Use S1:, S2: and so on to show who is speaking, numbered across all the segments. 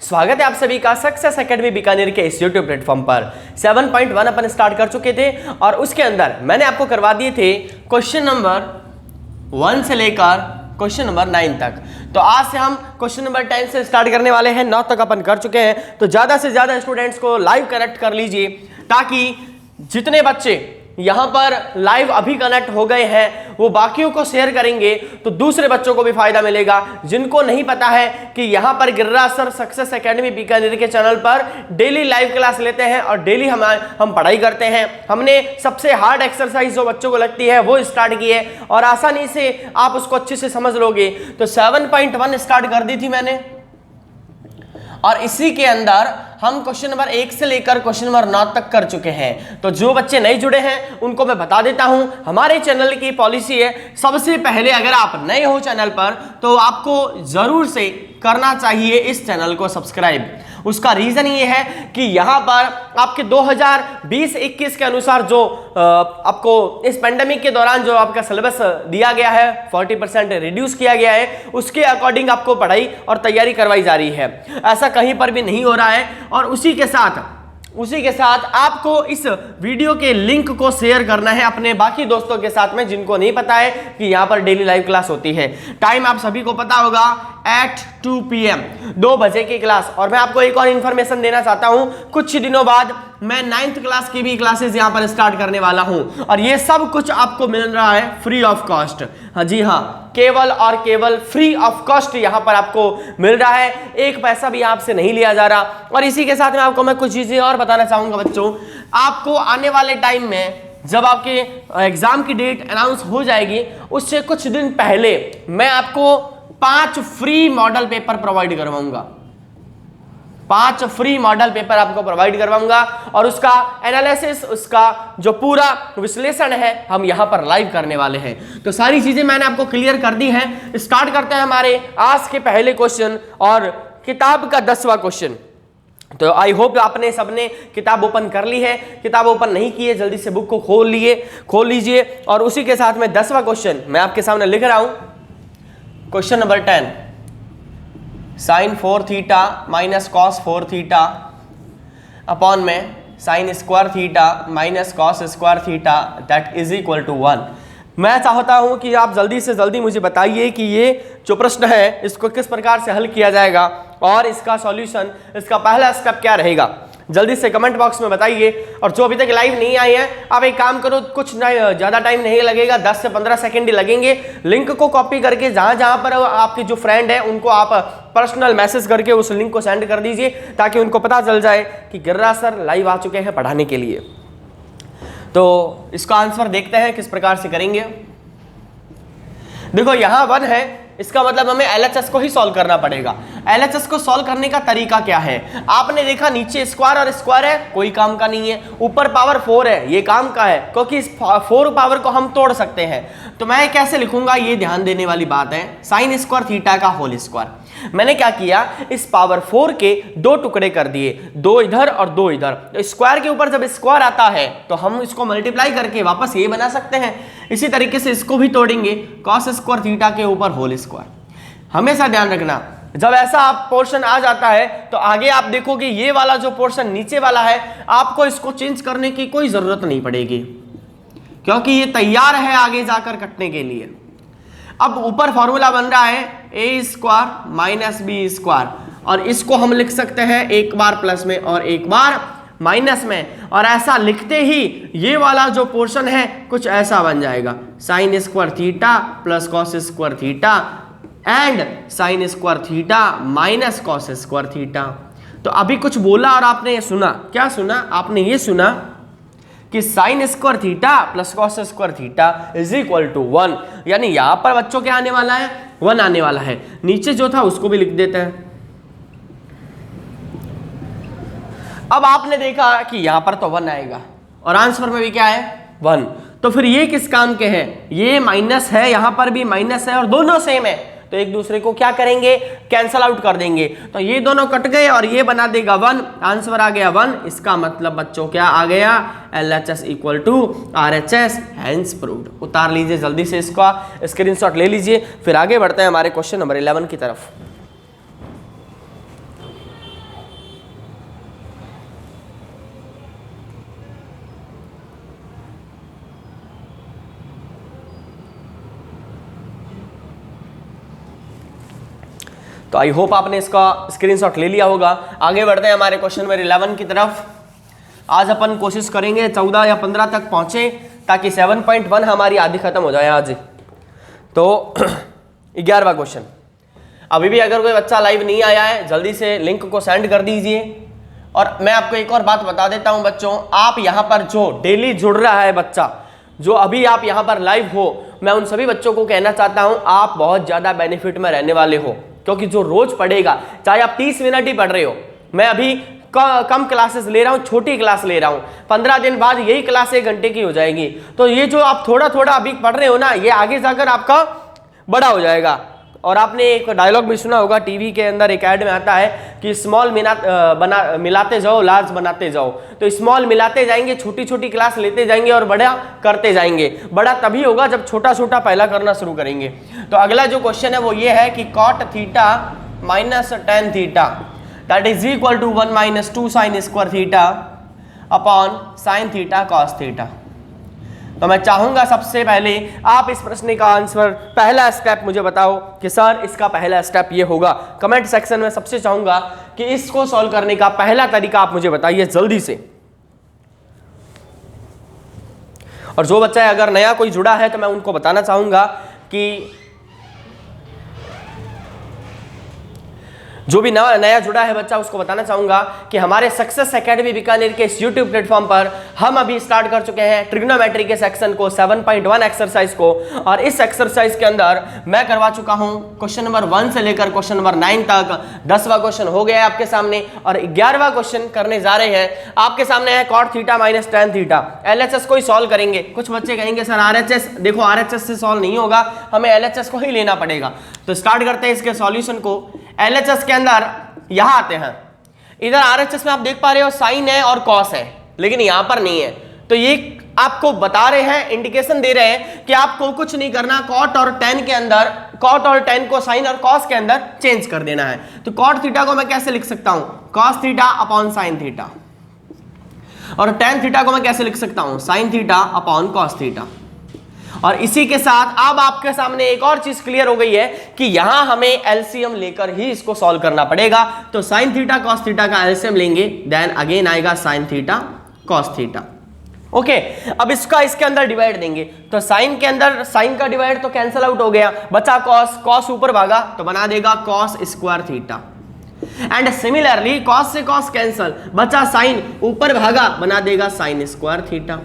S1: स्वागत है आप सभी का सक्सेस एकेडमी बीकानेर के इस यूट्यूब प्लेटफॉर्म पर। 7.1 अपन स्टार्ट कर चुके थे और उसके अंदर मैंने आपको करवा दिए थे क्वेश्चन नंबर 1 से लेकर क्वेश्चन नंबर 9 तक। तो आज से हम क्वेश्चन नंबर 10 से स्टार्ट करने वाले हैं। 9 तक अपन कर चुके हैं, तो ज्यादा से ज्यादा स्टूडेंट्स को लाइव कनेक्ट कर लीजिए ताकि जितने बच्चे यहां पर लाइव अभी कनेक्ट हो गए हैं वो बाकियों को शेयर करेंगे तो दूसरे बच्चों को भी फायदा मिलेगा। जिनको नहीं पता है कि यहां पर Giriraj sir success academy Bikaner के चैनल पर डेली लाइव क्लास लेते हैं और डेली हम पढ़ाई करते हैं। हमने सबसे हार्ड एक्सरसाइज जो बच्चों को लगती है वो स्टार्ट की है और आसानी से आप उसको अच्छे से समझ लोगे। तो 7.1 स्टार्ट कर दी थी मैंने और इसी के अंदर हम क्वेश्चन नंबर 1 से लेकर क्वेश्चन नंबर 9 तक कर चुके हैं। तो जो बच्चे नहीं जुड़े हैं उनको मैं बता देता हूं, हमारे चैनल की पॉलिसी है सबसे पहले अगर आप नए हो चैनल पर तो आपको जरूर से करना चाहिए इस चैनल को सब्सक्राइब। उसका रीजन ये है कि यहां पर आपके 2020-21 के अनुसार जो आपको इस पेंडेमिक के दौरान जो आपका सिलेबस दिया गया है 40% रिड्यूस किया गया है, उसके अकॉर्डिंग आपको पढ़ाई और तैयारी करवाई जा रही है। ऐसा कहीं पर भी नहीं हो रहा है। और उसी के साथ आपको इस वीडियो के लिंक को शेयर करना है अपने बाकी दोस्तों के साथ में जिनको नहीं पता है कि यहां पर डेली लाइव क्लास होती है। टाइम आप सभी को पता होगा 2 PM 2 बजे की क्लास। और मैं आपको एक और इंफॉर्मेशन देना चाहता हूं, कुछ दिनों बाद मैं 9th क्लास की भी क्लासेस यहां पर स्टार्ट करने वाला हूं और ये सब कुछ आपको मिल रहा है फ्री ऑफ कॉस्ट। हाँ जी हाँ, केवल और केवल फ्री ऑफ कॉस्ट यहां पर आपको मिल रहा है, एक पैसा भी आपसे नहीं लिया जा रहा। और इसी के साथ में आपको मैं कुछ चीजें और बताना चाहूंगा बच्चों। आपको आने वाले टाइम में जब आपके एग्जाम की डेट अनाउंस हो जाएगी उससे कुछ दिन पहले मैं आपको 5 फ्री मॉडल पेपर प्रोवाइड करवाऊंगा। 5 फ्री मॉडल पेपर आपको प्रोवाइड करवाऊंगा और उसका एनालिसिस, उसका जो पूरा विश्लेषण है हम यहां पर लाइव करने वाले हैं। तो सारी चीजें मैंने आपको क्लियर कर दी हैं। स्टार्ट करते हैं हमारे आज के पहले क्वेश्चन और किताब का 10वां क्वेश्चन। तो आई होप आपने सबने किताब ओपन कर ली है। किताब ओपन नहीं की है जल्दी से बुक को खोल लीजिए और उसी के साथ में 10वां क्वेश्चन मैं आपके सामने लिख रहा हूं। Question number 10, sine 4 theta minus cos 4 theta upon में sine square theta minus cos square theta that is equal to 1। मैं चाहता हूं कि आप जल्दी से जल्दी मुझे बताइए कि ये जो प्रश्न है इसको किस प्रकार से हल किया जाएगा और इसका सॉल्यूशन, इसका पहला स्टेप क्या रहेगा। जल्दी से कमेंट बॉक्स में बताइए। और जो अभी तक लाइव नहीं आए हैं आप एक काम करो, कुछ ज़्यादा टाइम नहीं लगेगा, 10 से 15 सेकंड ही लगेंगे। लिंक को कॉपी करके जहां पर आपके जो फ्रेंड है उनको आप पर्सनल मैसेज करके उस लिंक को सेंड कर दीजिए ताकि उनको पता चल जाए कि गिरिराज सर लाइव आ चुके हैं पढ़ाने के लिए। तो इसका आंसर देखते हैं किस प्रकार से करेंगे। देखो यहाँ 1 है, इसका मतलब हमें LHS को ही सॉल्व करना पड़ेगा। LHS को सॉल्व करने का तरीका क्या है, आपने देखा नीचे स्क्वायर और स्क्वायर है, कोई काम का नहीं है। ऊपर पावर 4 है, ये काम का है क्योंकि इस 4 पावर को हम तोड़ सकते हैं। तो मैं कैसे लिखूंगा ये ध्यान देने वाली बात है। साइन स्क्वायर थीटा का होल स्क्वायर, मैंने क्या किया, इस पावर 4 के 2 टुकड़े कर दिए, 2 इधर और 2 इधर। तो स्क्वायर के ऊपर जब स्क्वायर आता है तो हम इसको मल्टीप्लाई करके वापस ये बना सकते हैं। इसी तरीके से इसको भी तोड़ेंगे, कॉस स्क्वायर थीटा के ऊपर होल स्क्वायर। हमेशा ध्यान रखना जब ऐसा आप पोर्शन आ जाता है तो आगे आप देखोगे ये वाला जो पोर्शन नीचे वाला है आपको इसको चेंज करने की कोई जरूरत नहीं पड़ेगी क्योंकि ये तैयार है आगे जाकर कटने के लिए। अब ऊपर फॉर्मूला बन रहा है ए स्क्वायर माइनस बी स्क्वायर और इसको हम लिख सकते हैं एक बार प्लस में और एक बार माइनस में। और ऐसा लिखते ही ये वाला जो पोर्शन है कुछ ऐसा बन जाएगा, sign square theta plus cos square theta and sign square theta minus cos square theta. तो अभी कुछ बोला और आपने ये सुना, क्या सुना, आपने ये सुना कि sine square theta plus cos square theta is equal to 1। यानी यहां पर बच्चों क्या आने वाला है, 1 आने वाला है। नीचे जो था उसको भी लिख देते हैं। अब आपने देखा कि यहां पर तो 1 आएगा और आंसर में भी क्या है 1। तो फिर ये किस काम के हैं, ये माइनस है, यहां पर भी माइनस है और दोनों सेम है तो एक दूसरे को क्या करेंगे, कैंसल आउट कर देंगे। तो ये दोनों कट गए और ये बना देगा 1, आंसर आ गया 1। इसका मतलब बच्चों क्या आ गया, LHS equal to RHS, hence proved. उतार लीजिए जल्दी से, इसका स्क्रीनशॉट ले लीजिए। फिर आगे बढ़ते हैं हमारे क्वेश्चन नंबर 11 की तरफ। तो आई होप आपने इसका स्क्रीनशॉट ले लिया होगा। आगे बढ़ते हैं हमारे क्वेश्चन नंबर 11 की तरफ। आज अपन कोशिश करेंगे 14 या 15 तक पहुंचे ताकि 7.1 हमारी आधी खत्म हो जाए आज। तो 11वां क्वेश्चन, अभी भी अगर कोई बच्चा लाइव नहीं आया है जल्दी से लिंक को सेंड कर दीजिए। और मैं आपको एक और बात बता देता हूं बच्चों, आप यहां पर जो डेली जुड़ रहा है बच्चा, जो अभी आप यहां पर लाइव हो, मैं उन सभी बच्चों को कहना चाहता हूं आप बहुत ज्यादा बेनिफिट में रहने वाले हो। क्योंकि जो रोज पढ़ेगा, चाहे आप 30 मिनट ही पढ़ रहे हो, मैं अभी कम क्लासेस ले रहा हूं, छोटी क्लास ले रहा हूं, 15 दिन बाद यही क्लास 1 घंटे की हो जाएगी। तो ये जो आप थोड़ा थोड़ा अभी पढ़ रहे हो ना, ये आगे जाकर आपका बड़ा हो जाएगा। और आपने एक डायलॉग भी सुना होगा, टीवी के अंदर एक ऐड में आता है कि स्मॉल मिलाते जाओ लार्ज बनाते जाओ। तो स्मॉल मिलाते जाएंगे, छोटी छोटी क्लास लेते जाएंगे और बड़ा करते जाएंगे। बड़ा तभी होगा जब छोटा छोटा पहला करना शुरू करेंगे। तो अगला जो क्वेश्चन है वो ये है कि cot theta minus tan theta that is equal to 1 minus 2 sine square theta upon sine theta cos theta. तो मैं चाहूंगा सबसे पहले आप इस प्रश्न का आंसर, पहला स्टेप मुझे बताओ कि सर इसका पहला स्टेप ये होगा। कमेंट सेक्शन में सबसे चाहूंगा कि इसको सॉल्व करने का पहला तरीका आप मुझे बताइए जल्दी से। और जो बच्चा अगर नया कोई जुड़ा है तो मैं उनको बताना चाहूंगा कि जो भी नया जुड़ा है बच्चा, उसको बताना चाहूंगा कि हमारे सक्सेस एकेडमी बीकानेर के इस यूट्यूब प्लेटफॉर्म पर हम अभी स्टार्ट कर चुके हैं ट्रिग्नोमेट्री के सेक्शन को, 7.1 एक्सरसाइज को। और इस एक्सरसाइज के अंदर मैं करवा चुका हूं क्वेश्चन नंबर 1 से लेकर क्वेश्चन नंबर 9 तक। 10वां क्वेश्चन हो गया है आपके सामने और 11वां क्वेश्चन करने जा रहे हैं। आपके सामने है cot theta minus tan theta. LHS को ही सॉल्व करेंगे। कुछ बच्चे कहेंगे सर RHS, देखो RHS से सॉल्व नहीं होगा, हमें LHS को ही लेना पड़ेगा। तो स्टार्ट करते हैं इसके सॉल्यूशन को। LHS के अंदर यहां आते हैं, इधर RHS में आप देख पा रहे हो साइन है और कॉस है, लेकिन यहां पर नहीं है। तो ये आपको बता रहे हैं, इंडिकेशन दे रहे हैं कि आपको कुछ नहीं करना, cot और tan के अंदर, cot और tan को साइन और कॉस के अंदर चेंज कर देना है। तो cot थीटा को मैं कैसे लिख सकता हूं, cos theta upon sine theta, और tan थीटा को मैं कैसे लिख सकता हूं, sine theta upon cos theta. और इसी के साथ अब आपके सामने एक और चीज क्लियर हो गई है कि यहां हमें एलसीएम लेकर ही इसको सॉल्व करना पड़ेगा। तो साइन थीटा कॉस थीटा का एलसीएम लेंगे, देन अगेन आएगा sign theta cos theta. Okay, अब इसका इसके अंदर डिवाइड देंगे। तो साइन के अंदर साइन का डिवाइड तो कैंसिल आउट हो गया, बचा कॉस, कॉस ऊपर भागा तो बना देगा cos square theta. And similarly cos से कॉस कैंसिल, बचा साइन, ऊपर भागा बना देगा साइन स्क्वायर थीटा।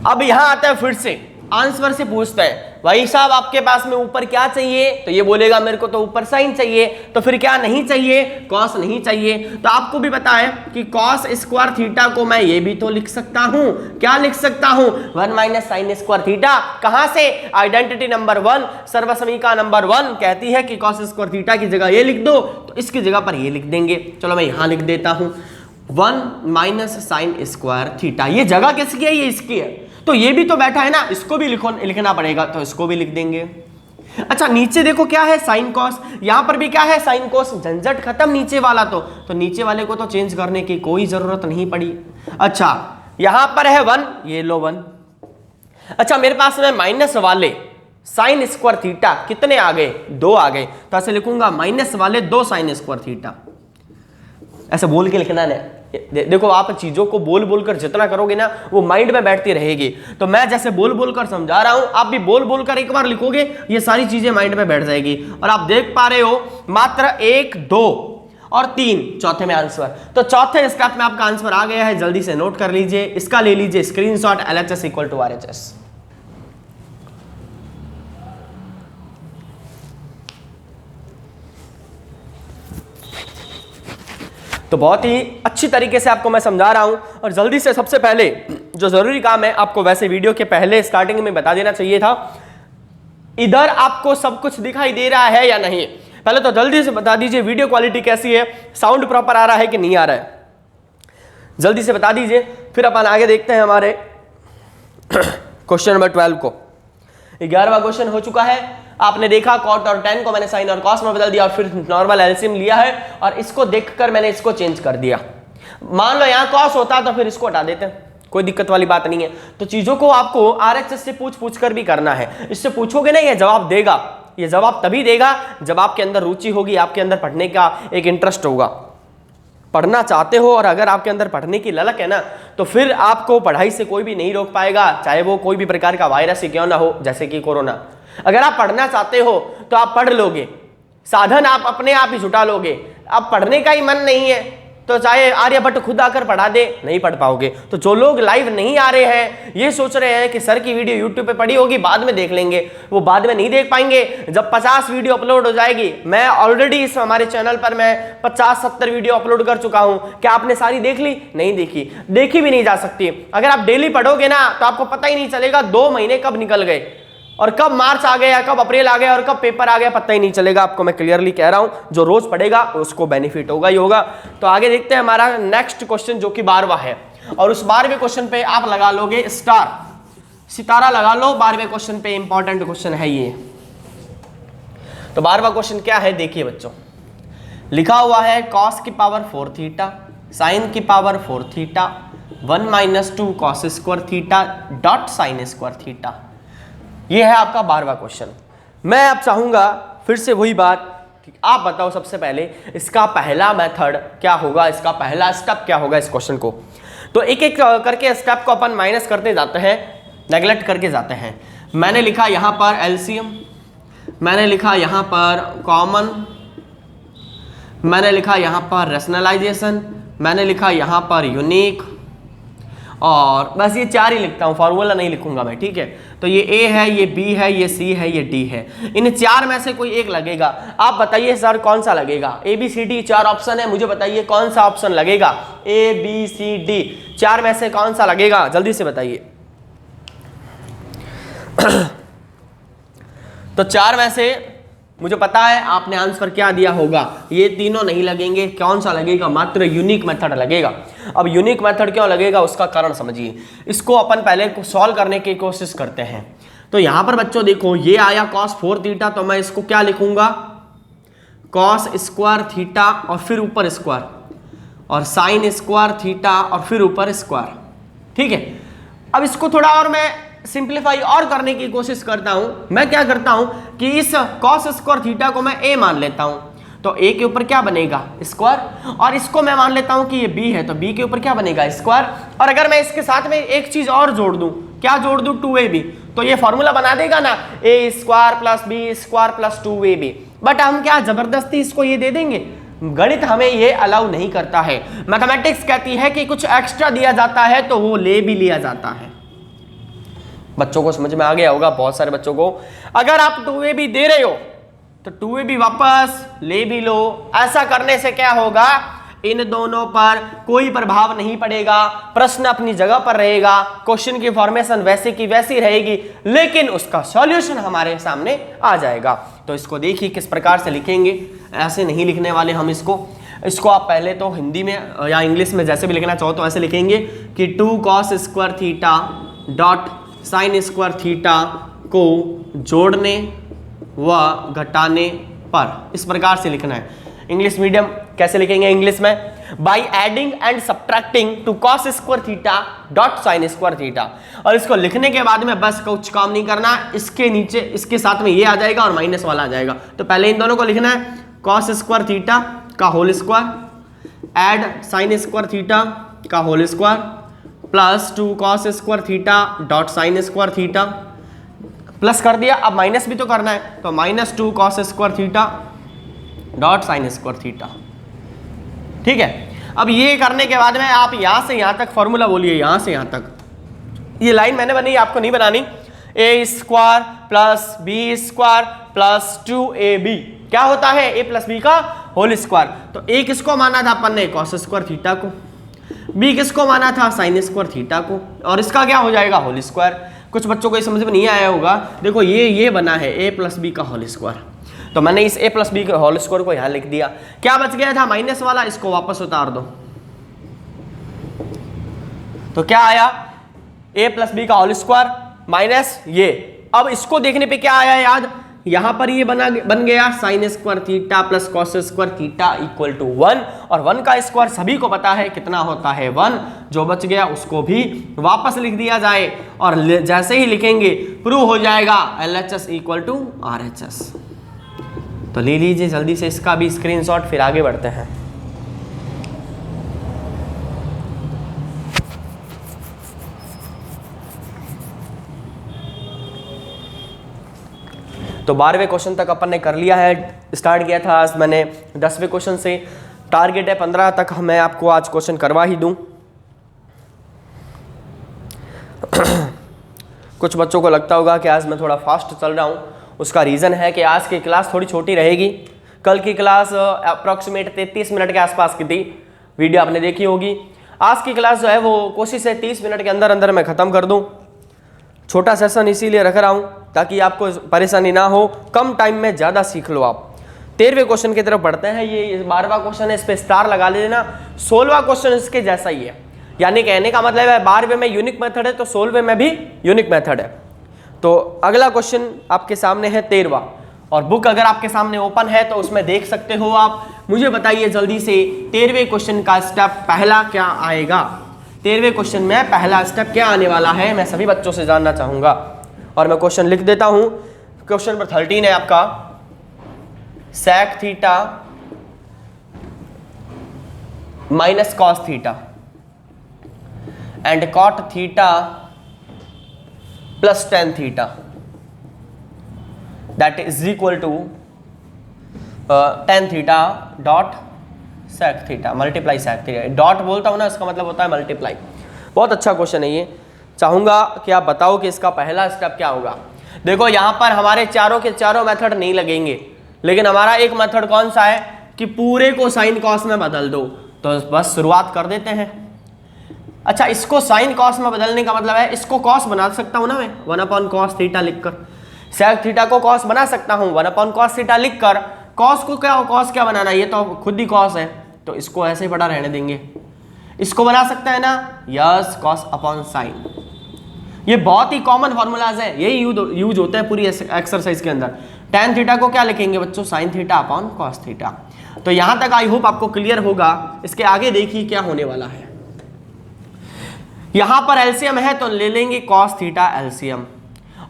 S1: अब यहां आता है, फिर से आंसर से पूछता है भाई साहब आपके पास में ऊपर क्या चाहिए, तो ये बोलेगा मेरे को तो ऊपर साइन चाहिए। तो फिर क्या नहीं चाहिए, कॉस नहीं चाहिए। तो आपको भी पता है कि कॉस स्क्वायर थीटा को मैं ये भी तो लिख सकता हूं, क्या लिख सकता हूं, 1 माइनस साइन स्क्वायर थीटा। कहां से, आइडेंटिटी नंबर 1, सर्वसमीका नंबर 1 कहती है कि कॉस स्क्वायर थीटा की जगह ये लिख दो, तो इसकी जगह पर ये लिख देंगे। चलो मैं यहां लिख देता हूं 1 माइनस साइन स्क्वायर थीटा। ये जगह किसकी है, ये इसकी है। तो ये भी तो बैठा है ना, इसको भी लिखना पड़ेगा, तो इसको भी लिख देंगे। अच्छा नीचे देखो क्या है, साइन कॉस, यहां पर भी क्या है, साइन कॉस, झंझट खत्म नीचे वाला। तो नीचे वाले को तो चेंज करने की कोई जरूरत नहीं पड़ी। अच्छा यहां पर है 1, ये लो 1। अच्छा मेरे पास में माइनस वाले साइन स्क्वायर थीटा कितने आ गए, 2 आ गए। तो ऐसे लिखूंगा माइनस वाले 2 साइन स्क्वायर थीटा, ऐसे बोल के लिखना है। देखो आप चीजों को बोल बोलकर जितना करोगे ना वो माइंड में बैठती रहेगी। तो मैं जैसे बोल बोलकर समझा रहा हूं, आप भी बोल बोलकर एक बार लिखोगे, ये सारी चीजें माइंड में बैठ जाएगी। और आप देख पा रहे हो मात्र 1, 2 और 3 चौथे में आंसर। तो चौथे स्टेप में आपका आंसर आ गया है, जल्दी से नोट कर लीजिए, इसका ले लीजिए screenshot, LHS equal to RHS। तो बहुत ही अच्छी तरीके से आपको मैं समझा रहा हूं। और जल्दी से सबसे पहले जो जरूरी काम है, आपको वैसे वीडियो के पहले स्टार्टिंग में बता देना चाहिए था, इधर आपको सब कुछ दिखाई दे रहा है या नहीं। पहले तो जल्दी से बता दीजिए वीडियो क्वालिटी कैसी है, साउंड प्रॉपर आ रहा है कि नहीं आ रहा है, जल्दी से बता दीजिए। फिर अपन आगे देखते हैं हमारे क्वेश्चन नंबर 12 को। 11वां क्वेश्चन हो चुका है। आपने देखा cot और tan को मैंने साइन और कॉस में बदल दिया और फिर नॉर्मल एलसीएम लिया है और इसको देखकर मैंने इसको चेंज कर दिया। मान लो यहां कॉस होता तो फिर इसको हटा देते, कोई दिक्कत वाली बात नहीं है। तो चीजों को आपको RHS से पूछ कर भी करना है। इससे पूछोगे ना ये जवाब देगा, ये जवाब तभी देगा जब आपके अंदर रुचि होगी, आपके अंदर पढ़ने का एक इंटरेस्ट होगा, पढ़ना चाहते हो, और अगर आपके अंदर पढ़ने की ललक है ना तो फिर आपको पढ़ाई से कोई भी नहीं रोक पाएगा, चाहे वो कोई भी प्रकार का वायरस ही क्यों ना हो, जैसे कि कोरोना। अगर आप पढ़ना चाहते हो तो आप पढ़ लोगे, साधन आप अपने आप ही जुटा लोगे। अब पढ़ने का ही मन नहीं है तो चाहे आर्यभट्ट खुद आकर पढ़ा दे, नहीं पढ़ पाओगे। तो जो लोग लाइव नहीं आ रहे हैं, ये सोच रहे हैं कि सर की वीडियो यूट्यूब पे पड़ी होगी, बाद में देख लेंगे, वो बाद में नहीं देख पाएंगे। जब 50 वीडियो अपलोड हो जाएगी, मैं ऑलरेडी इस हमारे चैनल पर मैं 50-70 वीडियो अपलोड कर चुका हूं, क्या आपने सारी देख ली? नहीं देखी, देखी भी नहीं जा सकती। अगर आप डेली पढ़ोगे ना तो आपको पता ही नहीं चलेगा 2 महीने कब निकल गए, और कब मार्च आ गया, कब अप्रैल आ गया, और कब पेपर आ गया, पता ही नहीं चलेगा आपको। मैं क्लियरली कह रहा हूं, जो रोज पढ़ेगा उसको बेनिफिट होगा ही होगा। तो आगे देखते हैं हमारा नेक्स्ट क्वेश्चन, जो कि 12वां है, और उस 12वें क्वेश्चन पे आप लगा लोगे स्टार, सितारा लगा लो। 12वें क्वेश्चन पे इंपॉर्टेंट क्वेश्चन है ये। तो 12वां क्वेश्चन क्या है, देखिए बच्चों, लिखा हुआ है cos की पावर 4 थीटा, साइन की power 4 theta, 1 - 2 cos square theta dot sine square theta. ये है आपका 12वां क्वेश्चन। मैं अब चाहूंगा फिर से वही बात कि आप बताओ सबसे पहले इसका पहला मेथड क्या होगा, इसका पहला स्टेप क्या होगा इस क्वेश्चन को। तो एक एक करके स्टेप को अपन माइनस करते जाते हैं, नेगलेक्ट करके जाते हैं। मैंने लिखा यहां पर एलसीएम, मैंने लिखा यहां पर कॉमन, मैंने लिखा यहां पर रैशनलाइजेशन, मैंने लिखा यहां पर यूनिक, और बस ये 4 ही लिखता हूँ, फार्मूला नहीं लिखूंगा मैं, ठीक है। तो ये ए है, ये बी है, ये सी है, ये डी है। इन 4 में से कोई एक लगेगा। आप बताइए सर कौन सा लगेगा? A B C D 4 option है, मुझे बताइए कौन सा ऑप्शन लगेगा? ए बी सी डी 4 में से कौन सा लगेगा, जल्दी से बताइए। तो 4 में से मुझे पता है आपने आंसर क्या दिया होगा, ये तीनों नहीं लगेंगे। कौन सा लगेगा? मात्र यूनिक मेथड लगेगा। अब यूनिक मेथड क्यों लगेगा उसका कारण समझिए। इसको अपन पहले सॉल्व करने की कोशिश करते हैं। तो यहां पर बच्चों देखो, ये आया cos 4 थीटा, तो मैं इसको क्या लिखूंगा? cos स्क्वायर थीटा और फिर ऊपर स्क्वायर, और साइन स्क्वायर थीटा और फिर ऊपर स्क्वायर, ठीक है। अब इसको थोड़ा और मैं सिंप्लीफाई और करने की कोशिश करता हूं। मैं क्या करता हूं कि इस cos स्क्वायर थीटा को मैं a मान लेता हूं, तो a के ऊपर क्या बनेगा? स्क्वायर, और इसको मैं मान लेता हूं कि ये b है, तो b के ऊपर क्या बनेगा? स्क्वायर। और अगर मैं इसके साथ में एक चीज और जोड़ दूं, क्या जोड़ दूं? 2ab, तो ये फॉर्मूला बना देगा ना, a square plus b square plus 2ab। But हम क्या जबरदस्ती इसको ये दे देंगे? गणित हमें ये अलाउ नहीं करता है। मैथमेटिक्स कहती है कि कुछ एक्स्ट्रा दिया जाता है तो वो ले भी लिया जाता है। बच्चों को समझ में आ गया होगा, बहुत सारे बच्चों को। अगर आप 2ab दे रहे हो तो 2ab वापस ले भी लो। ऐसा करने से क्या होगा? इन दोनों पर कोई प्रभाव नहीं पड़ेगा, प्रश्न अपनी जगह पर रहेगा, क्वेश्चन की फॉर्मेशन वैसे की वैसी रहेगी, लेकिन उसका सॉल्यूशन हमारे सामने आ जाएगा। तो इसको देखिए किस प्रकार से लिखेंगे। ऐसे नहीं लिखने वाले हम इसको आप पहले तो हिंदी में या इंग्लिश में जैसे भी लिखना चाहो तो ऐसे लिखेंगे कि 2 cos square theta dot sine square theta को जोड़ने व घटाने पर, इस प्रकार से लिखना है। इंग्लिश मीडियम कैसे लिखेंगे इंग्लिश में? By adding and subtracting to cos square theta dot sine square theta. और इसको लिखने के बाद में बस कुछ काम नहीं करना, इसके नीचे इसके साथ में ये आ जाएगा और माइनस वाला आ जाएगा। तो पहले इन दोनों को लिखना है, cos स्क्वायर थीटा का whole square add sine square theta का whole square plus 2 cos square theta dot sine square theta, plus कर दिया। अब माइनस भी तो करना है, तो -2 cos square theta dot sine square theta, ठीक है। अब ये करने के बाद में आप यहां से यहां तक फॉर्मूला बोलिए, यहां से यहां तक। ये लाइन मैंने बनाई, आपको नहीं बनानी। a square plus B square plus 2ab क्या होता है? a प्लस बी का होल स्क्वायर। तो a किसको माना था अपन ने? cos स्क्वायर थीटा को। b किसको माना था? साइन स्क्वायर थीटा को। और इसका क्या हो जाएगा? Whole square. कुछ बच्चों को ये समझ में नहीं आया होगा। देखो ये बना है a प्लस बी का होल स्क्वायर, तो मैंने इस a प्लस बी के होल स्क्वायर को यहां लिख दिया। क्या बच गया था? माइनस वाला, इसको वापस उतार दो। तो क्या आया? a प्लस बी का होल स्क्वायर माइनस ये। अब इसको देखने पे क्या आया याद? यहां पर ये बन गया sine square theta plus cos square theta equal to 1, और 1 का स्क्वायर सभी को पता है कितना होता है 1, जो बच गया उसको भी वापस लिख दिया जाए, और जैसे ही लिखेंगे प्रूव हो जाएगा LHS इक्वल टू RHS। तो ले लीजिए जल्दी से इसका भी स्क्रीनशॉट, फिर आगे बढ़ते हैं। तो 12वें क्वेश्चन तक अपन ने कर लिया है, स्टार्ट किया था आज मैंने 10वें क्वेश्चन से, टारगेट है 15 तक मैं आपको आज क्वेश्चन करवा ही दूं। कुछ बच्चों को लगता होगा कि आज मैं थोड़ा फास्ट चल रहा हूं, उसका रीज़न है कि आज की क्लास थोड़ी छोटी रहेगी। कल की क्लास अप्रॉक्सीमेट 33 मिनट के आसपास की थी, वीडियो आपने देखी होगी। आज की क्लास जो है वो कोशिश है 30 मिनट के अंदर अंदर मैं ख़त्म कर दूं। छोटा सेशन इसीलिए रख रहा हूं ताकि आपको परेशानी ना हो, कम टाइम में ज़्यादा सीख लो आप। 13वें क्वेश्चन की तरफ बढ़ते हैं। ये 12वां क्वेश्चन है, इस पर स्टार लगा लेना। 16वां क्वेश्चन इसके जैसा ही है, यानी कहने का मतलब है 12वें में यूनिक मेथड है तो 16वें में भी यूनिक मेथड है। तो अगला क्वेश्चन आपके सामने है 13वां, और बुक अगर आपके सामने ओपन है तो उसमें देख सकते हो आप। मुझे बताइए जल्दी से 13वें क्वेश्चन का स्टेप पहला क्या आएगा। 13वें क्वेश्चन में पहला स्टेप क्या आने वाला है, मैं सभी बच्चों से जानना चाहूंगा, और मैं क्वेश्चन लिख देता हूं। क्वेश्चन नंबर 13 है आपका, sec theta minus cos theta and cot theta plus tan theta that is equal to tan theta dot sec theta multiply sec theta. Dot बोलता हूं ना, इसका मतलब होता है मल्टीप्लाई। बहुत अच्छा क्वेश्चन है ये, चाहूंगा कि आप बताओ कि इसका पहला स्टेप क्या होगा। देखो यहां पर हमारे चारों के चारों मेथड नहीं लगेंगे, लेकिन हमारा एक मेथड कौन सा है कि पूरे को साइन कॉस में बदल दो। तो बस शुरुआत कर देते हैं। अच्छा, इसको साइन कॉस में बदलने का मतलब है इसको कॉस बना सकता हूं ना मैं 1/cos थीटा लिखकर। सेक थीटा को कॉस बना सकता हूं 1/cos थीटा लिखकर। कॉस को क्या, कॉस क्या बनाना, ये तो खुद ही कॉस है, तो इसको ऐसे ही बड़ा रहने देंगे। इसको बना सकता है ना, यस, कॉस अपॉन साइन। ये बहुत ही कॉमन फॉर्मूलाज है, यही यूज होता है पूरी एक्सरसाइज के अंदर। टेन थीटा को क्या लिखेंगे बच्चों, sine theta upon cos theta. तो यहां तक आई होप आपको क्लियर होगा। इसके आगे देखिए क्या होने वाला है। यहां पर एलसीएम है तो ले लेंगे कॉस थीटा एलसीएम,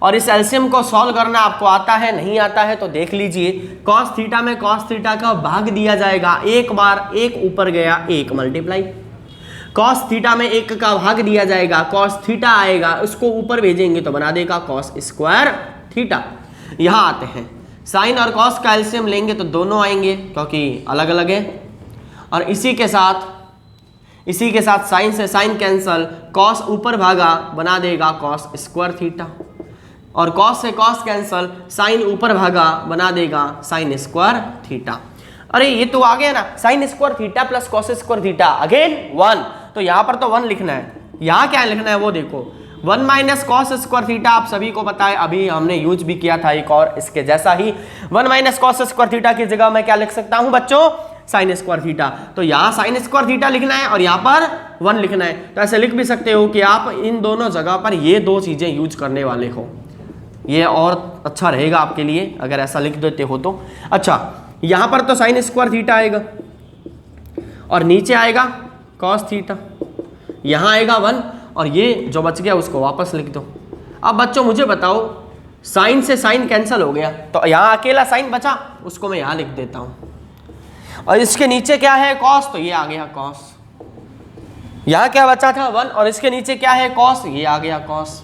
S1: और इस एलसीएम को सॉल्व करना आपको आता है, नहीं आता है तो देख लीजिए। कॉस थीटा में कॉस थीटा का भाग दिया जाएगा, एक बार एक ऊपर गया, एक मल्टीप्लाई। कॉस थीटा में एक का भाग दिया जाएगा, कॉस थीटा आएगा, उसको ऊपर भेजेंगे तो बना देगा कॉस स्क्वायर थीटा। यहां आते हैं, साइन और कॉस का एलसीएम लेंगे तो दोनों आएंगे क्योंकि अलग अलग है, और इसी के साथ साइन से साइन कैंसल, कॉस ऊपर भागा बना देगा कॉस स्क्वायर थीटा, और कॉस से कॉस कैंसल, साइन ऊपर भागा बना देगा साइन स्क्वायर थीटा। अरे ये तो आ गया ना, sign square theta plus cos square theta again 1। तो यहां पर तो 1 लिखना है, यहां क्या लिखना है वो देखो, 1 माइनस कॉस स्क्वायर थीटा आप सभी को पता है, अभी हमने यूज भी किया था एक और इसके जैसा ही। 1 माइनस कॉस स्क्वायर थीटा की जगह मैं क्या लिख सकता हूं बच्चों, साइन स्क्वायर थीटा। तो यहां साइन स्क्वायर थीटा लिखना है और यहां पर 1 लिखना है। तो ऐसे लिख भी सकते हो कि आप इन दोनों जगह पर ये दो चीजें यूज करने वाले हो, ये और अच्छा रहेगा आपके लिए अगर ऐसा लिख देते हो तो। अच्छा, यहां पर तो साइन स्क्वायर थीटा आएगा और नीचे आएगा कॉस थीटा, यहां आएगा 1, और ये जो बच गया उसको वापस लिख दो। अब बच्चों मुझे बताओ, साइन से साइन कैंसिल हो गया तो यहां अकेला साइन बचा, उसको मैं यहां लिख देता हूं, और इसके नीचे क्या है कॉस, तो ये आ गया कॉस। यहां क्या बचा था 1, और इसके नीचे क्या है कॉस, ये आ गया कॉस।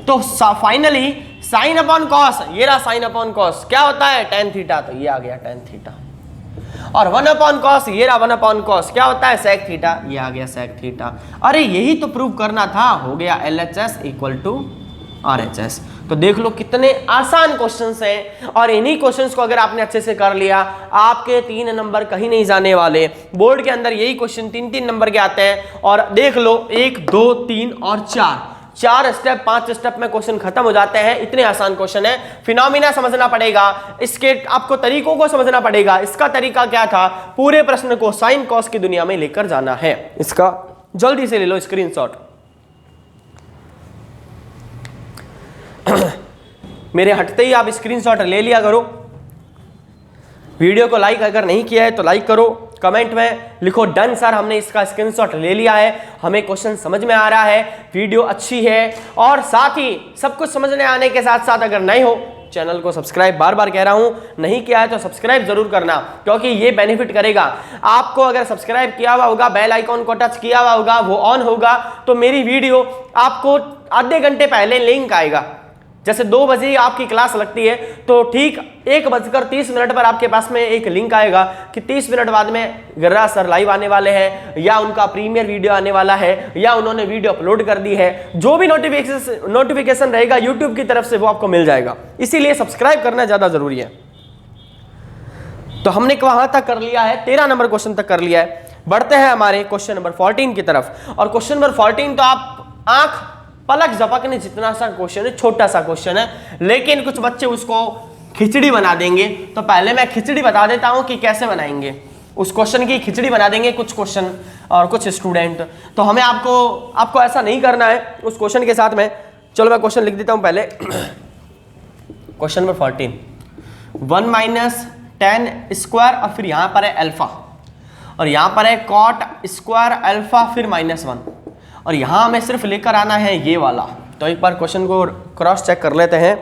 S1: तो फाइनली साइन अपॉन कॉस, ये रहा साइन अपॉन कॉस, क्या होता है टेन थीटा, तो ये आ गया टेन थीटा। और 1 अपॉन कॉस, ये रहा 1 अपॉन कॉस, क्या होता है सेक थीटा, ये आ गया सेक थीटा। अरे यही तो प्रूव करना था, हो गया LHS इक्वल टू RHS। तो देख लो कितने आसान क्वेश्चंस हैं, और इन्हीं क्वेश्चंस को अगर आपने अच्छे से कर लिया, आपके 3 नंबर कहीं नहीं जाने वाले। बोर्ड के अंदर यही क्वेश्चन 3-3 नंबर के आते हैं, और देख लो 1, 2, 3 और 4 स्टेप 5 स्टेप में क्वेश्चन खत्म हो जाते हैं। इतने आसान क्वेश्चन है। फिनोमिना समझना पड़ेगा, इसके आपको तरीकों को समझना पड़ेगा। इसका तरीका क्या था, पूरे प्रश्न को साइन कॉस की दुनिया में लेकर जाना है। इसका जल्दी से ले लो स्क्रीनशॉट। मेरे हटते ही आप स्क्रीनशॉट ले लिया करो। वीडियो को लाइक अगर नहीं किया है तो लाइक करो, कमेंट में लिखो डन सर, हमने इसका स्क्रीनशॉट ले लिया है, हमें क्वेश्चन समझ में आ रहा है, वीडियो अच्छी है। और साथ ही सब कुछ समझने आने के साथ साथ अगर नहीं हो चैनल को सब्सक्राइब, बार बार कह रहा हूं, नहीं किया है तो सब्सक्राइब जरूर करना, क्योंकि ये बेनिफिट करेगा आपको। अगर सब्सक्राइब किया हुआ होगा, बेल आइकॉन को टच किया हुआ होगा, वो ऑन होगा, तो मेरी वीडियो आपको आधे घंटे पहले लिंक आएगा। जैसे 2 बजे आपकी क्लास लगती है तो ठीक 1:30 पर आपके पास में एक लिंक आएगा कि 30 मिनट बाद में गर्रा सर लाइव आने वाले हैं, या उनका प्रीमियर वीडियो आने वाला है, या उन्होंने वीडियो अपलोड कर दी है। जो भी नोटिफिकेशन रहेगा यूट्यूब की तरफ से वो आपको मिल जाएगा, इसीलिए सब्सक्राइब करना ज्यादा जरूरी है। तो हमने वहां तक कर लिया है, 13 नंबर क्वेश्चन तक कर लिया है। बढ़ते हैं हमारे क्वेश्चन नंबर 14 की तरफ। और क्वेश्चन नंबर 14 तो आप आंख पलक झपकने जितना सा क्वेश्चन है, छोटा सा क्वेश्चन है, लेकिन कुछ बच्चे उसको खिचड़ी बना देंगे। तो पहले मैं खिचड़ी बता देता हूं कि कैसे बनाएंगे, उस क्वेश्चन की खिचड़ी बना देंगे कुछ क्वेश्चन और कुछ स्टूडेंट। तो हमें आपको ऐसा नहीं करना है उस क्वेश्चन के साथ में। चलो मैं क्वेश्चन लिख देता हूं पहले। क्वेश्चन नंबर 14, 1 - 10 स्क्वायर और फिर यहां पर है अल्फा, और यहां पर है कॉट स्क्वायर अल्फा फिर -1, और यहां हमें सिर्फ लेकर आना है ये वाला। तो एक बार क्वेश्चन को क्रॉस चेक कर लेते हैं,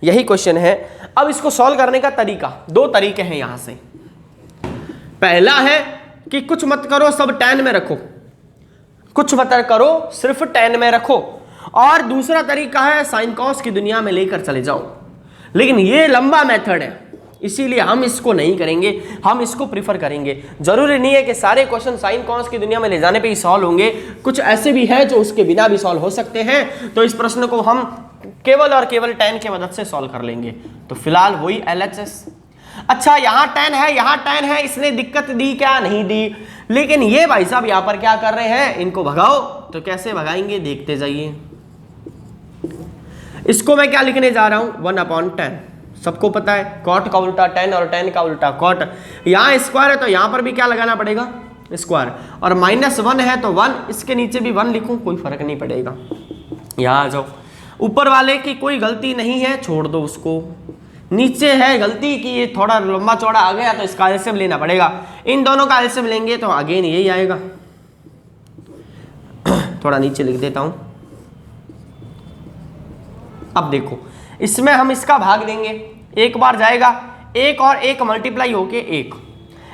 S1: यही क्वेश्चन है। अब इसको सॉल्व करने का तरीका, 2 तरीके हैं यहां से। पहला है कि कुछ मत करो, सब 10 में रखो, कुछ मत करो सिर्फ 10 में रखो। और दूसरा तरीका है साइन कॉस की दुनिया में लेकर चले जाओ, लेकिन ये लंबा मेथड है, इसीलिए हम इसको नहीं करेंगे, हम इसको प्रीफर करेंगे। जरूरी नहीं है कि सारे क्वेश्चन साइन कॉस की दुनिया में ले जाने पे ही सॉल्व होंगे, कुछ ऐसे भी हैं जो उसके बिना भी सॉल्व हो सकते हैं। तो इस प्रश्न को हम केवल और केवल 10 की मदद से सॉल्व कर लेंगे। तो फिलहाल वही LHS। अच्छा यहां 10 है, यहां 10 है, इसने दिक्कत दी क्या? नहीं दी। लेकिन ये भाई साहब यहां पर क्या कर रहे हैं, इनको भगाओ। तो कैसे भगाएंगे देखते जाइए। इसको मैं क्या लिखने जा रहा हूं, 1/10। सबको पता है कॉट का उल्टा 10 और 10 का उल्टा कॉट। यहां स्क्वायर है तो यहां पर भी क्या लगाना पड़ेगा, स्क्वायर। और -1 है तो 1, इसके नीचे भी 1 लिखूं कोई फर्क नहीं पड़ेगा। यहां आ जाओ, ऊपर वाले की कोई गलती नहीं है, छोड़ दो उसको। नीचे है गलती कि ये थोड़ा लंबा चौड़ा आ गया तो इसका एलसीएम लेना पड़ेगा। इन दोनों का एलसीएम लेंगे तो अगेन यही आएगा। थोड़ा नीचे लिख देता हूं। अब देखो इसमें हम इसका भाग देंगे, एक बार जाएगा, 1 और 1 मल्टीप्लाई होके 1,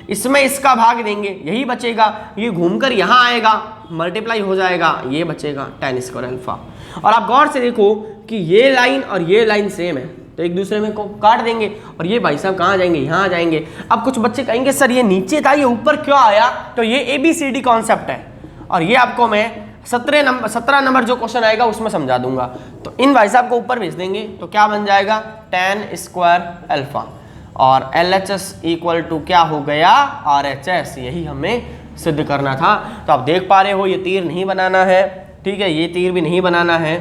S1: इसमें इसका भाग देंगे, यही बचेगा। ये घूमकर यहां आएगा, मल्टीप्लाई हो जाएगा, ये बचेगा 10 स्क्वायर अल्फा। और आप गौर से देखो कि ये लाइन और ये लाइन सेम है, तो एक दूसरे में को काट देंगे। और ये भाई साहब कहाँ जाएंगे, यहाँ जाएंगे। अब कुछ बच्चे कहेंगे सर ये नीचे था, ये ऊपर क्यों आया? तो ये ABCD कॉन्सेप्ट है, और ये आपको मैं 17 नंबर जो क्वेश्चन आएगा उसमें समझा दूंगा। तो इन भाई साहब को ऊपर भेज देंगे तो क्या बन जाएगा, 10 स्क्वायर अल्फा। और LHS इक्वल टू क्या हो गया, RHS। यही हमें सिद्ध करना था। तो आप देख पा रहे हो ये तीर नहीं बनाना है, ठीक है, ये तीर भी नहीं बनाना है,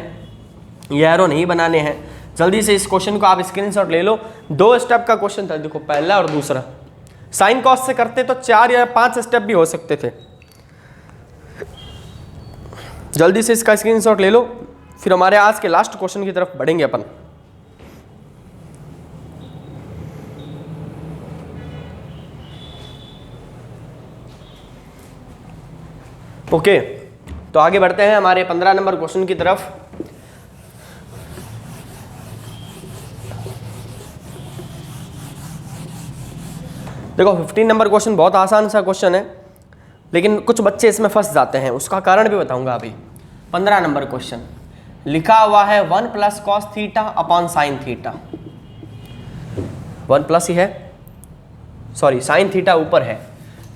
S1: ये एरो नहीं बनाने हैं। जल्दी से इस क्वेश्चन को आप स्क्रीनशॉट ले लो। 2 स्टेप का क्वेश्चन था, देखो पहला और दूसरा। साइन कॉस से करते तो 4 या 5 स्टेप भी हो सकते थे। जल्दी से इसका स्क्रीनशॉट ले लो, फिर हमारे आज के लास्ट क्वेश्चन की तरफ बढ़ेंगे अपन। ओके, तो आगे बढ़ते हैं हमारे 15 नंबर क्वेश्चन की तरफ। देखो 15 नंबर क्वेश्चन बहुत आसान सा क्वेश्चन है, लेकिन कुछ बच्चे इसमें फंस जाते हैं, उसका कारण भी बताऊंगा अभी। 15 नंबर क्वेश्चन लिखा हुआ है 1 + cos theta upon sine theta. 1 plus ही है, सॉरी साइन थीटा ऊपर है,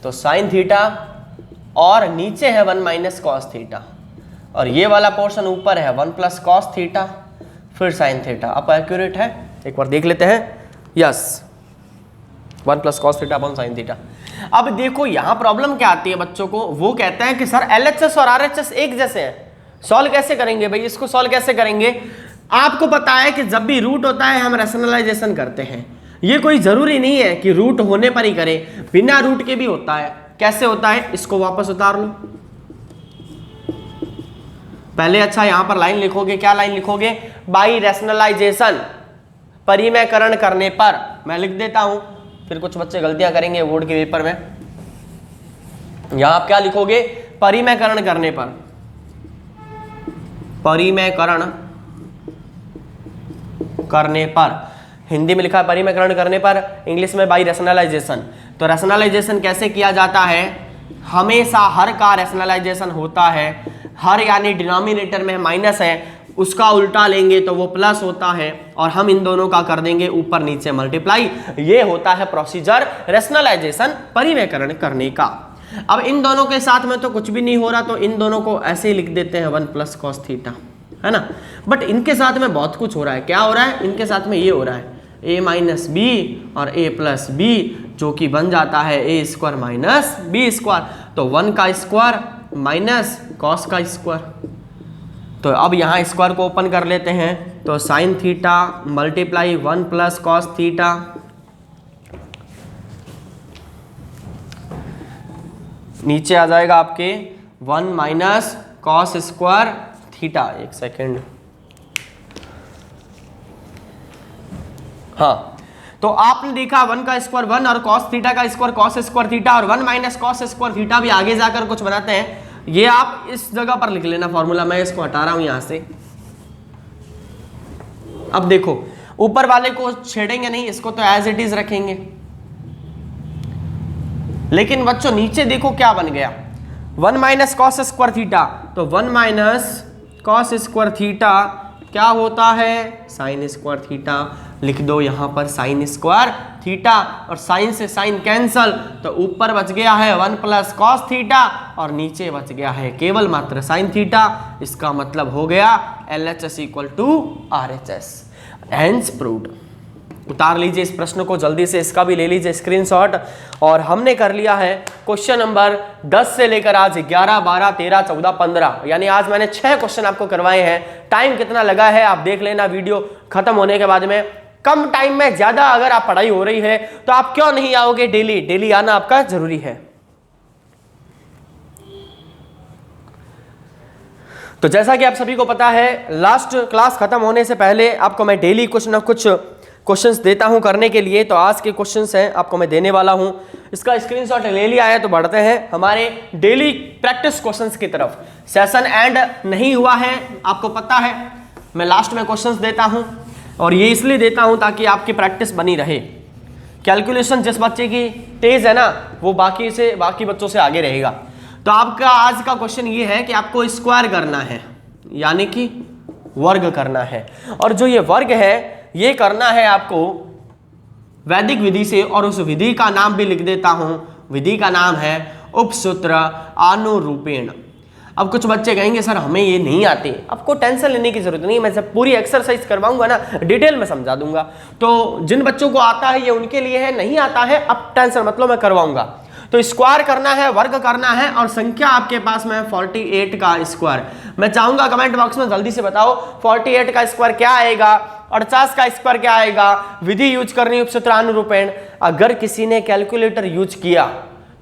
S1: तो साइन थीटा, और नीचे है 1 - cos थीटा, और ये वाला पोर्शन ऊपर है 1 + cos थीटा फिर साइन थीटा। अब एक्यूरेट है, एक बार देख लेते हैं। Yes, 1 + cos theta upon sine theta. अब देखो यहां प्रॉब्लम क्या आती है बच्चों को, वो कहते हैं कि सर LHS और RHS एक जैसे हैं, सॉल्व कैसे करेंगे भाई, इसको सॉल्व कैसे करेंगे? आपको पता है कि जब भी रूट होता है हम रैशनलाइजेशन करते हैं। ये कोई जरूरी नहीं है कि रूट होने पर ही करें, बिना रूट के भी होता है। कैसे होता है, इसको वापस उतार लो पहले। अच्छा यहां पर लाइन लिखोगे, क्या लाइन लिखोगे, बाई रैशनलाइजेशन। परिमेयकरण करने पर, मैं लिख देता हूं, फिर कुछ बच्चे गलतियां करेंगे बोर्ड के पेपर में। यहां आप क्या लिखोगे? परिमेयकरण करने पर, परिमेयकरण करने पर, हिंदी में लिखा है परिमेयकरण करने पर, इंग्लिश में बाय रैशनलाइजेशन। तो रैशनलाइजेशन कैसे किया जाता है? हमेशा हर का रैशनलाइजेशन होता है, हर यानी डिनोमिनेटर में माइनस है, उसका उल्टा लेंगे तो वो प्लस होता है, और हम इन दोनों का कर देंगे ऊपर नीचे मल्टीप्लाई। ये होता है प्रोसीजर रैशनलाइजेशन, परिमेयकरण करने का। अब इन दोनों के साथ में तो कुछ भी नहीं हो रहा, तो इन दोनों को ऐसे ही लिख देते हैं 1 + cos थीटा, है ना। बट इनके साथ में बहुत कुछ हो रहा है। क्या हो रहा है? इनके साथ में ये हो रहा है a - b और a + b, जो कि बन जाता है a² - b²। तो 1 का स्क्वायर माइनस cos का स्क्वायर। तो अब यहाँ स्क्वायर को ओपन कर लेते हैं, तो sin theta multiply 1 + cos theta, नीचे आ जाएगा आपके 1 - cos स्क्वायर थीटा। एक सेकेंड, हाँ, तो आपने देखा 1 का स्क्वायर 1 और cos थीटा का स्क्वायर cos स्क्वायर थीटा, और 1 - cos स्क्वायर थीटा भी आगे जाकर कुछ बनाते हैं। ये आप इस जगह पर लिख लेना फॉर्मूला, मैं इसको हटा रहा हूं यहां से। अब देखो, ऊपर वाले को छेड़ेंगे नहीं, इसको तो एज इट इज रखेंगे। लेकिन बच्चों नीचे देखो क्या बन गया, 1 - cos स्क्वायर थीटा, तो 1 - cos स्क्वायर थीटा क्या होता है? sin square theta. लिख दो यहां पर sin स्क्वायर थीटा, और sin से sin कैंसल, तो ऊपर बच गया है 1 + cos थीटा, और नीचे बच गया है केवल मात्र sin थीटा। इसका मतलब हो गया LHS = RHS। Hence proved. उतार लीजिए इस प्रश्न को जल्दी से, इसका भी ले लीजिए स्क्रीनशॉट। और हमने कर लिया है क्वेश्चन नंबर 10 से लेकर आज 11, 12, 13, 14, 15, यानी आज मैंने 6 क्वेश्चन आपको करवाए हैं। टाइम कितना लगा है आप देख लेना वीडियो खत्म होने के बाद में। कम टाइम में ज्यादा अगर आप पढ़ाई हो रही है तो आप क्यों नहीं आओगे? डेली डेली आना आपका जरूरी है। तो जैसा कि आप सभी को पता है, लास्ट क्लास खत्म होने से पहले आपको मैं डेली कुछ ना कुछ क्वेश्चंस देता हूं करने के लिए। तो आज के क्वेश्चंस हैं आपको मैं देने वाला हूं, इसका स्क्रीनशॉट ले लिया है। तो बढ़ते हैं हमारे डेली प्रैक्टिस क्वेश्चंस की तरफ। सेशन एंड नहीं हुआ है, आपको पता है, मैं लास्ट में क्वेश्चंस देता हूं, और ये इसलिए देता हूं ताकि आपकी प्रैक्टिस बनी रहे। कैलकुलेशन जिस बच्चे की तेज है ना, वो बाकी बच्चों से आगे रहेगा। तो आपका आज का क्वेश्चन ये है कि आपको स्क्वायर करना है, यानी कि वर्ग करना है। और जो ये वर्ग है ये करना है आपको वैदिक विधि से, और उस विधि का नाम भी लिख देता हूं। विधि का नाम है उपसूत्र अनुरूपेण। अब कुछ बच्चे कहेंगे सर हमें ये नहीं आते, आपको टेंशन लेने की जरूरत नहीं है, मैं जब पूरी एक्सरसाइज करवाऊंगा ना डिटेल में समझा दूंगा। तो जिन बच्चों को आता है ये उनके लिए है, नहीं आता है अब टेंशन मतलब मैं करवाऊंगा। तो स्क्वायर करना है, वर्ग करना है, और संख्या आपके पास में 48 का स्क्वायर। मैं चाहूंगा कमेंट बॉक्स में जल्दी से बताओ 48 का स्क्वायर क्या आएगा, 48 का स्क्वायर क्या आएगा। विधि यूज करनी उपसूत्र अनुरूपेण। अगर किसी ने कैलकुलेटर यूज किया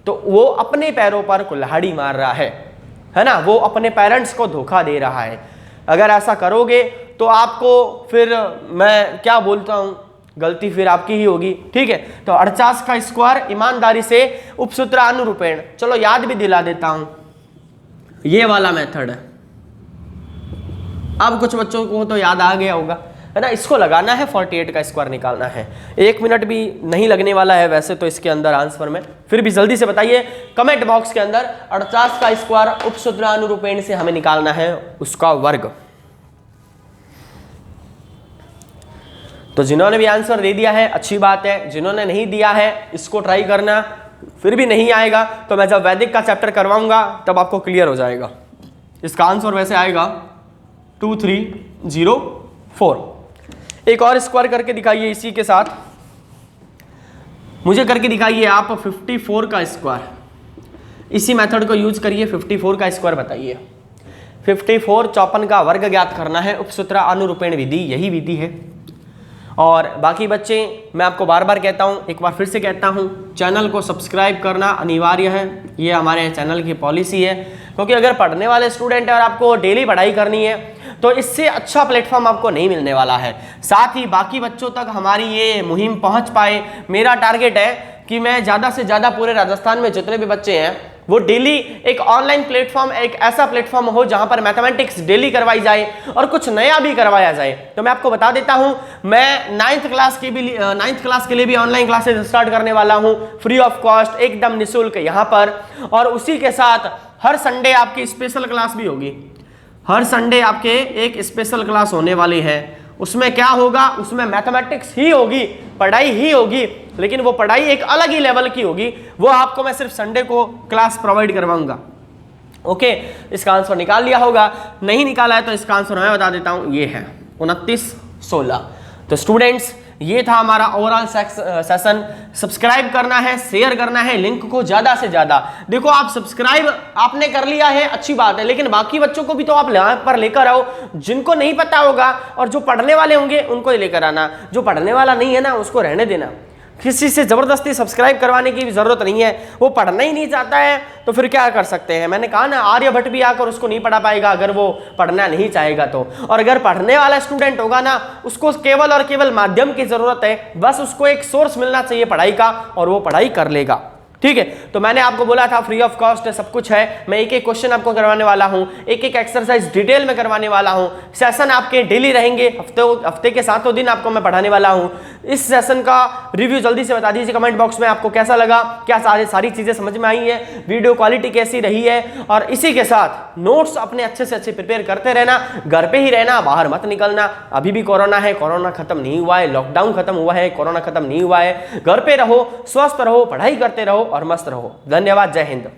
S1: तो वो अपने पैरों पर कुल्हाड़ी मार रहा है ना, वो अपने पेरेंट्स को धोखा दे रहा है। अगर ऐसा करोगे तो आपको फिर मैं क्या बोलता हूं, गलती फिर आपकी ही होगी, ठीक है। तो 48 का स्क्वायर ईमानदारी से उपसूत्र अनुरूपेण, चलो याद भी दिला देता हूं, ये वाला मेथड है। अब कुछ बच्चों को तो याद आ गया होगा, है ना। इसको लगाना है, 48 का स्क्वायर निकालना है। 1 मिनट भी नहीं लगने वाला है वैसे तो इसके अंदर आंसर में, फिर भी जल्दी से बताइए कमेंट बॉक्स के अंदर। 48 का स्क्वायर उपसूत्र अनुरूपेण से हमें निकालना है उसका वर्ग। तो जिन्होंने भी आंसर दे दिया है अच्छी बात है, जिन्होंने नहीं दिया है इसको ट्राई करना, फिर भी नहीं आएगा तो मैं जब वैदिक का चैप्टर करवाऊंगा तब आपको क्लियर हो जाएगा। इसका आंसर वैसे आएगा 2304। एक और स्क्वायर करके दिखाइए इसी के साथ, मुझे करके दिखाइए आप 54 का स्क्वायर। इसी मेथड को यूज करिए, 54 का स्क्वायर बताइए। 54 54 का वर्ग ज्ञात करना है, उपसूत्र अनुरूपेण विधि, यही विधि है। और बाकी बच्चे मैं आपको बार बार कहता हूँ, एक बार फिर से कहता हूँ, चैनल को सब्सक्राइब करना अनिवार्य है, ये हमारे चैनल की पॉलिसी है। क्योंकि अगर पढ़ने वाले स्टूडेंट है और आपको डेली पढ़ाई करनी है तो इससे अच्छा प्लेटफॉर्म आपको नहीं मिलने वाला है। साथ ही बाकी बच्चों तक हमारी ये मुहिम पहुंच पाए, मेरा टारगेट है कि मैं ज़्यादा से ज़्यादा पूरे राजस्थान में जितने भी बच्चे हैं वो डेली एक ऑनलाइन प्लेटफॉर्म, एक ऐसा प्लेटफॉर्म हो जहां पर मैथमेटिक्स डेली करवाई जाए और कुछ नया भी करवाया जाए। तो मैं आपको बता देता हूं, मैं 9th क्लास के लिए भी ऑनलाइन क्लासेस स्टार्ट करने वाला हूं, फ्री ऑफ कॉस्ट, एकदम निःशुल्क यहां पर। और उसी के साथ हर संडे आपकी स्पेशल क्लास भी होगी। हर संडे आपके एक स्पेशल क्लास होने वाली है। उसमें क्या होगा, उसमें मैथमेटिक्स ही होगी, पढ़ाई ही होगी, लेकिन वो पढ़ाई एक अलग ही लेवल की होगी। वो आपको मैं सिर्फ संडे को क्लास प्रोवाइड करवाऊंगा। ओके, इसका आंसर निकाल लिया होगा, नहीं निकाला है तो इसका आंसर मैं बता देता हूं, ये है 29/16। तो स्टूडेंट्स, ये था हमारा ओवरऑल सेशन। सब्सक्राइब करना है, शेयर करना है लिंक को ज्यादा से ज्यादा। देखो, आप सब्सक्राइब आपने कर लिया है, अच्छी बात है, लेकिन बाकी बच्चों को भी तो आप यहाँ पर लेकर आओ। जिनको नहीं पता होगा और जो पढ़ने वाले होंगे उनको लेकर आना, जो पढ़ने वाला नहीं है ना उसको रहने देना। किसी से जबरदस्ती सब्सक्राइब करवाने की भी जरूरत नहीं है। वो पढ़ना ही नहीं चाहता है तो फिर क्या कर सकते हैं। मैंने कहा ना, आर्यभट्ट भी आकर उसको नहीं पढ़ा पाएगा अगर वो पढ़ना नहीं चाहेगा तो। और अगर पढ़ने वाला स्टूडेंट होगा ना, उसको केवल और केवल माध्यम की जरूरत है, बस उसको एक सोर्स मिलना चाहिए पढ़ाई का और वो पढ़ाई कर लेगा। ठीक है, तो मैंने आपको बोला था फ्री ऑफ कॉस्ट सब कुछ है। मैं एक एक क्वेश्चन आपको करवाने वाला हूं, एक एक एक्सरसाइज डिटेल में करवाने वाला हूं। सेशन आपके डेली रहेंगे, हफ्ते के 7 दिन आपको मैं पढ़ाने वाला हूं। इस सेशन का रिव्यू जल्दी से बता दीजिए कमेंट बॉक्स में, आपको कैसा लगा, क्या सारी चीजें समझ में आई है, वीडियो क्वालिटी कैसी रही है। और इसी के साथ नोट्स अपने अच्छे से अच्छे प्रिपेयर करते रहना, घर पे ही रहना, बाहर मत निकलना। अभी भी कोरोना है, कोरोना खत्म नहीं हुआ है, लॉकडाउन खत्म हुआ है, कोरोना खत्म नहीं हुआ है। घर पे रहो, स्वस्थ रहो, पढ़ाई करते रहो और मस्त रहो। धन्यवाद, जय हिंद।